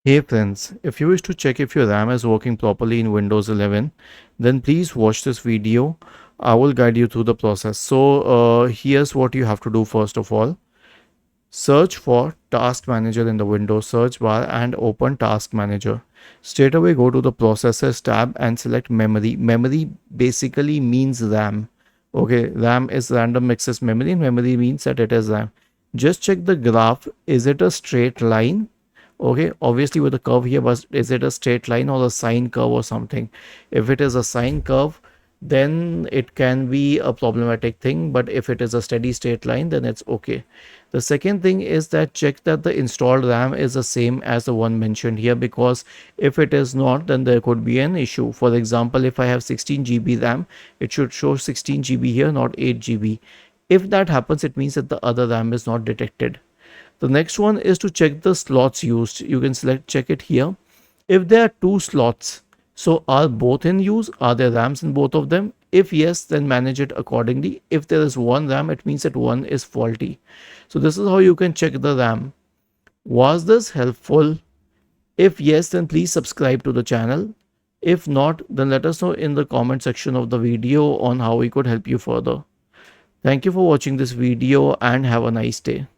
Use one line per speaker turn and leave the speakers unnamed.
Hey friends, if you wish to check if your RAM is working properly in Windows 11, then please watch this video. I will guide you through the process. Here's what you have to do first of all. Search for Task Manager in the Windows search bar and open Task Manager. Straight away go to the Processes tab and select Memory. Memory basically means RAM. Okay, RAM is random access memory and memory means that it is RAM. Just check the graph. Is it a straight line? Okay, obviously with a curve here, but is it a straight line or a sine curve or something? If it is a sine curve, then it can be a problematic thing, but if it is a steady straight line, then it's okay. The second thing is that check that the installed RAM is the same as the one mentioned here, because if it is not, then there could be an issue. For example, if I have 16 GB RAM, it should show 16 GB here, not 8 GB. If that happens, it means that the other RAM is not detected. The next one is to check the slots used. You can select check it here. If there are two slots, so are both in use? Are there RAMs in both of them? If yes, then manage it accordingly. If there is one RAM, it means that one is faulty. So this is how you can check the RAM. Was this helpful? If yes, then please subscribe to the channel. If not, then let us know in the comment section of the video on how we could help you further. Thank you for watching this video and have a nice day.